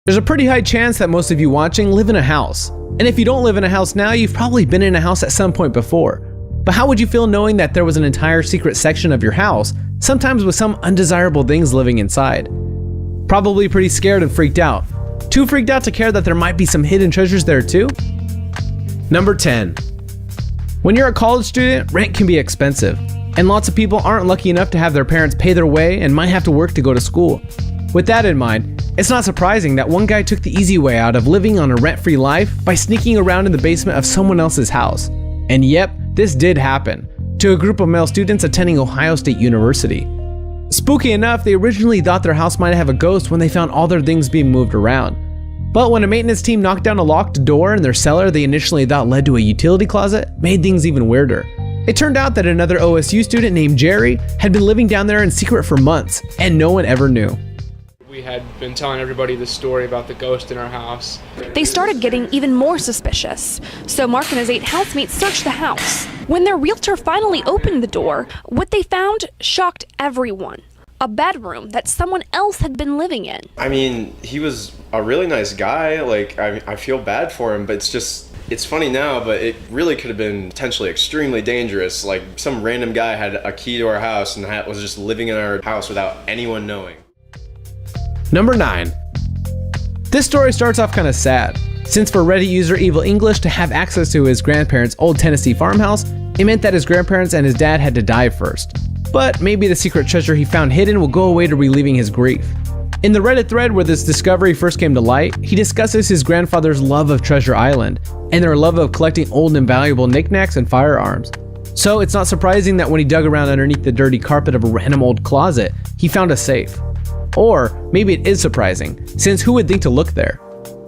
There's a pretty high chance that most of you watching live in a house. And if you don't live in a house now, you've probably been in a house at some point before. But how would you feel knowing that there was an entire secret section of your house, sometimes with some undesirable things living inside? Probably pretty scared and freaked out. Too freaked out to care that there might be some hidden treasures there too? Number 10. When you're a college student, rent can be expensive. And lots of people aren't lucky enough to have their parents pay their way and might have to work to go to school. With that in mind, it's not surprising that one guy took the easy way out of living on a rent-free life by sneaking around in the basement of someone else's house. And yep, this did happen to a group of male students attending Ohio State University. Spooky enough, they originally thought their house might have a ghost when they found all their things being moved around. But when a maintenance team knocked down a locked door in their cellar they initially thought led to a utility closet, made things even weirder. It turned out that another OSU student named Jerry had been living down there in secret for months, and no one ever knew. We had been telling everybody the story about the ghost in our house. They started getting even more suspicious, so Mark and his 8 housemates searched the house. When their realtor finally opened the door, what they found shocked everyone. A bedroom that someone else had been living in. I mean, he was a really nice guy. Like, I feel bad for him, but it's funny now, but it really could have been potentially extremely dangerous. Like, some random guy had a key to our house and was just living in our house without anyone knowing. Number 9. This story starts off kind of sad, since for Reddit user Evil English to have access to his grandparents' old Tennessee farmhouse, it meant that his grandparents and his dad had to die first. But maybe the secret treasure he found hidden will go away to relieving his grief. In the Reddit thread where this discovery first came to light, he discusses his grandfather's love of Treasure Island, and their love of collecting old and valuable knickknacks and firearms. So it's not surprising that when he dug around underneath the dirty carpet of a random old closet, he found a safe. Or maybe it is surprising, since who would think to look there?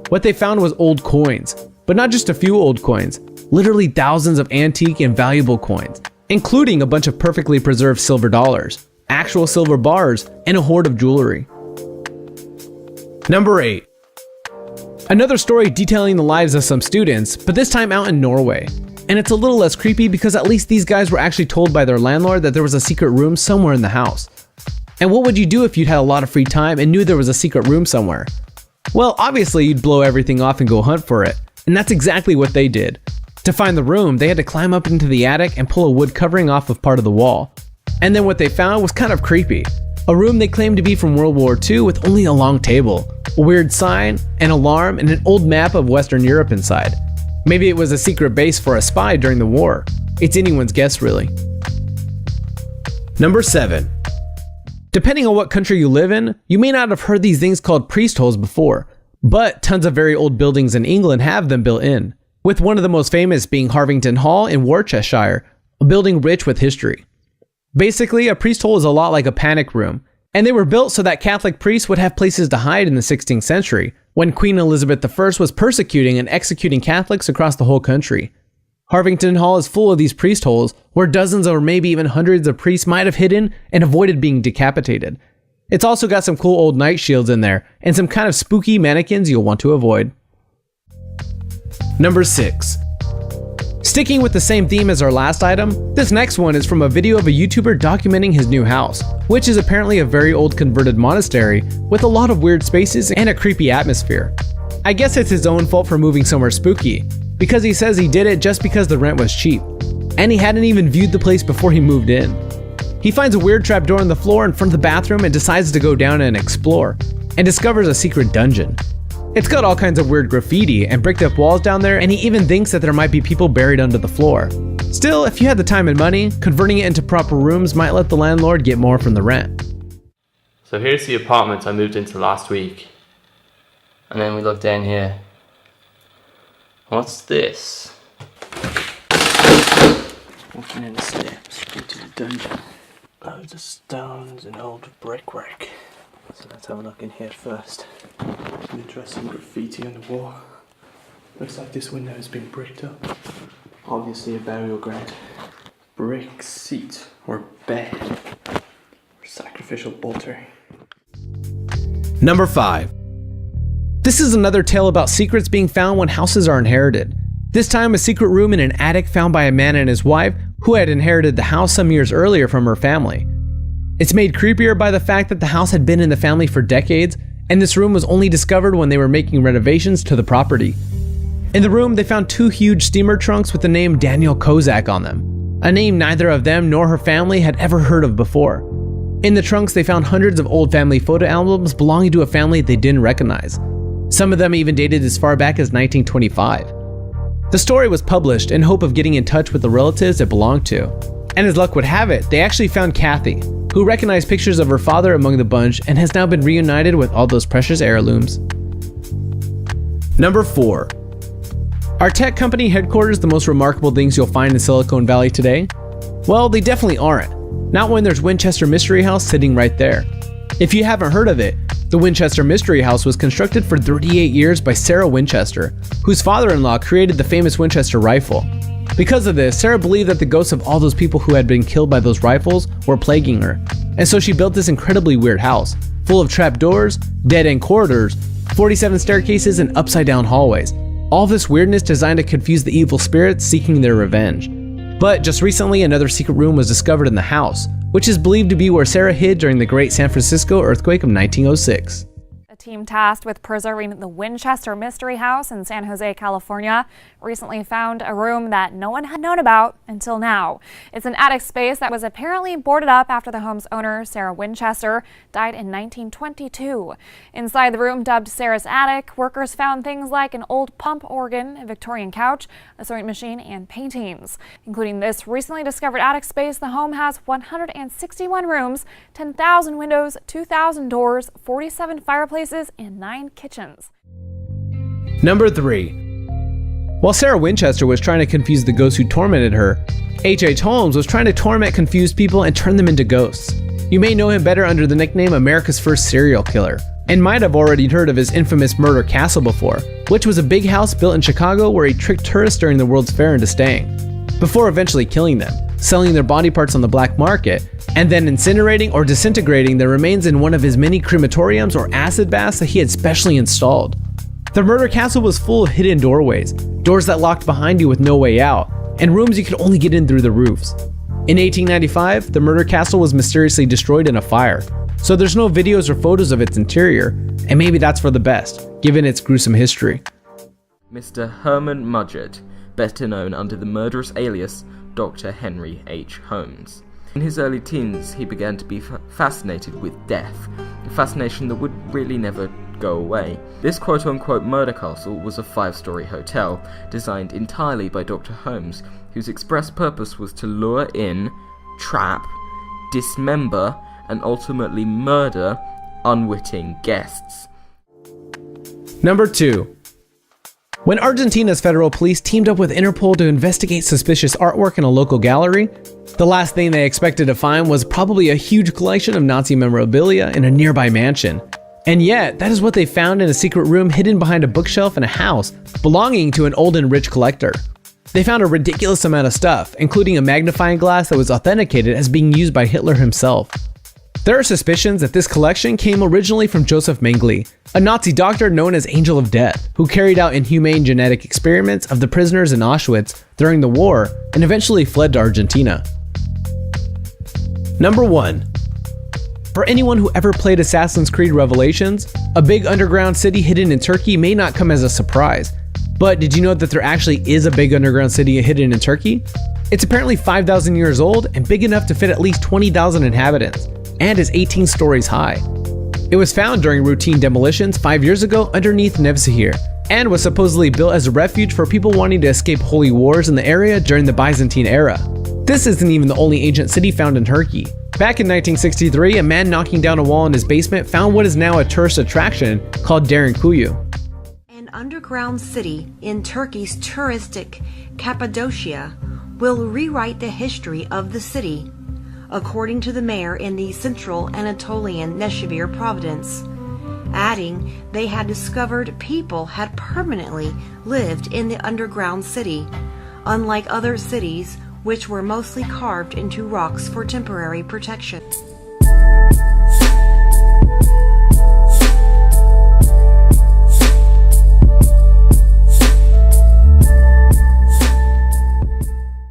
What they found was old coins, but not just a few old coins, literally thousands of antique and valuable coins, including a bunch of perfectly preserved silver dollars, actual silver bars, and a hoard of jewelry. Number 8. Another story detailing the lives of some students, but this time out in Norway. And it's a little less creepy because at least these guys were actually told by their landlord that there was a secret room somewhere in the house. And what would you do if you'd had a lot of free time and knew there was a secret room somewhere? Well, obviously you'd blow everything off and go hunt for it. And that's exactly what they did. To find the room, they had to climb up into the attic and pull a wood covering off of part of the wall. And then what they found was kind of creepy. A room they claimed to be from World War II with only a long table, a weird sign, an alarm, and an old map of Western Europe inside. Maybe it was a secret base for a spy during the war. It's anyone's guess, really. Number 7. Depending on what country you live in, you may not have heard these things called priest holes before, but tons of very old buildings in England have them built in, with one of the most famous being Harvington Hall in Worcestershire, a building rich with history. Basically, a priest hole is a lot like a panic room, and they were built so that Catholic priests would have places to hide in the 16th century, when Queen Elizabeth I was persecuting and executing Catholics across the whole country. Harvington Hall is full of these priest holes where dozens or maybe even hundreds of priests might have hidden and avoided being decapitated. It's also got some cool old night shields in there and some kind of spooky mannequins you'll want to avoid. Number 6. Sticking with the same theme as our last item, this next one is from a video of a YouTuber documenting his new house, which is apparently a very old converted monastery with a lot of weird spaces and a creepy atmosphere. I guess it's his own fault for moving somewhere spooky, because he says he did it just because the rent was cheap, and he hadn't even viewed the place before he moved in. He finds a weird trapdoor in the floor in front of the bathroom and decides to go down and explore, and discovers a secret dungeon. It's got all kinds of weird graffiti and bricked up walls down there, and he even thinks that there might be people buried under the floor. Still, if you had the time and money, converting it into proper rooms might let the landlord get more from the rent. So here's the apartment I moved into last week. And then we look down here. What's this? Walking in the steps into the dungeon. Loads of stones and old brickwork. So let's have a look in here first. Some interesting graffiti on the wall. Looks like this window has been bricked up. Obviously a burial ground. Brick seat or bed. Or sacrificial altar. Number 5. This is another tale about secrets being found when houses are inherited. This time a secret room in an attic found by a man and his wife who had inherited the house some years earlier from her family. It's made creepier by the fact that the house had been in the family for decades, and this room was only discovered when they were making renovations to the property. In the room, they found 2 huge steamer trunks with the name Daniel Kozak on them, a name neither of them nor her family had ever heard of before. In the trunks, they found hundreds of old family photo albums belonging to a family they didn't recognize. Some of them even dated as far back as 1925. The story was published in hope of getting in touch with the relatives it belonged to. And as luck would have it, they actually found Kathy, who recognized pictures of her father among the bunch and has now been reunited with all those precious heirlooms. Number 4. Are tech company headquarters the most remarkable things you'll find in Silicon Valley today? Well, they definitely aren't. Not when there's Winchester Mystery House sitting right there. If you haven't heard of it, the Winchester Mystery House was constructed for 38 years by Sarah Winchester, whose father-in-law created the famous Winchester rifle. Because of this, Sarah believed that the ghosts of all those people who had been killed by those rifles were plaguing her, and so she built this incredibly weird house, full of trapdoors, dead-end corridors, 47 staircases, and upside-down hallways. All this weirdness designed to confuse the evil spirits seeking their revenge. But just recently, another secret room was discovered in the house, which is believed to be where Sarah hid during the Great San Francisco earthquake of 1906. A team tasked with preserving the Winchester Mystery House in San Jose, California, recently found a room that no one had known about until now. It's an attic space that was apparently boarded up after the home's owner, Sarah Winchester, died in 1922. Inside the room, dubbed Sarah's attic, workers found things like an old pump organ, a Victorian couch, a sewing machine, and paintings. Including this recently discovered attic space, the home has 161 rooms, 10,000 windows, 2,000 doors, 47 fireplaces, and 9 kitchens. Number 3. While Sarah Winchester was trying to confuse the ghosts who tormented her, H.H. Holmes was trying to torment confused people and turn them into ghosts. You may know him better under the nickname America's First Serial Killer, and might have already heard of his infamous Murder Castle before, which was a big house built in Chicago where he tricked tourists during the World's Fair into staying, before eventually killing them, selling their body parts on the black market, and then incinerating or disintegrating their remains in one of his many crematoriums or acid baths that he had specially installed. The murder castle was full of hidden doorways, doors that locked behind you with no way out, and rooms you could only get in through the roofs. In 1895, the murder castle was mysteriously destroyed in a fire, so there's no videos or photos of its interior, and maybe that's for the best, given its gruesome history. Mr. Herman Mudgett, better known under the murderous alias Dr. Henry H. Holmes. In his early teens, he began to be fascinated with death, a fascination that would really never go away. This quote-unquote murder castle was a 5-story hotel, designed entirely by Dr. Holmes, whose express purpose was to lure in, trap, dismember, and ultimately murder unwitting guests. Number 2. When Argentina's federal police teamed up with Interpol to investigate suspicious artwork in a local gallery, the last thing they expected to find was probably a huge collection of Nazi memorabilia in a nearby mansion. And yet, that is what they found in a secret room hidden behind a bookshelf in a house belonging to an old and rich collector. They found a ridiculous amount of stuff, including a magnifying glass that was authenticated as being used by Hitler himself. There are suspicions that this collection came originally from Joseph Mengele, a Nazi doctor known as Angel of Death, who carried out inhumane genetic experiments of the prisoners in Auschwitz during the war and eventually fled to Argentina. Number 1. For anyone who ever played Assassin's Creed Revelations, a big underground city hidden in Turkey may not come as a surprise. But did you know that there actually is a big underground city hidden in Turkey? It's apparently 5,000 years old and big enough to fit at least 20,000 inhabitants, and is 18 stories high. It was found during routine demolitions 5 years ago underneath Nevşehir, and was supposedly built as a refuge for people wanting to escape holy wars in the area during the Byzantine era. This isn't even the only ancient city found in Turkey. Back in 1963, a man knocking down a wall in his basement found what is now a tourist attraction called Derinkuyu. An underground city in Turkey's touristic Cappadocia will rewrite the history of the city, according to the mayor in the central Anatolian Nevşehir province, adding they had discovered people had permanently lived in the underground city, unlike other cities which were mostly carved into rocks for temporary protection.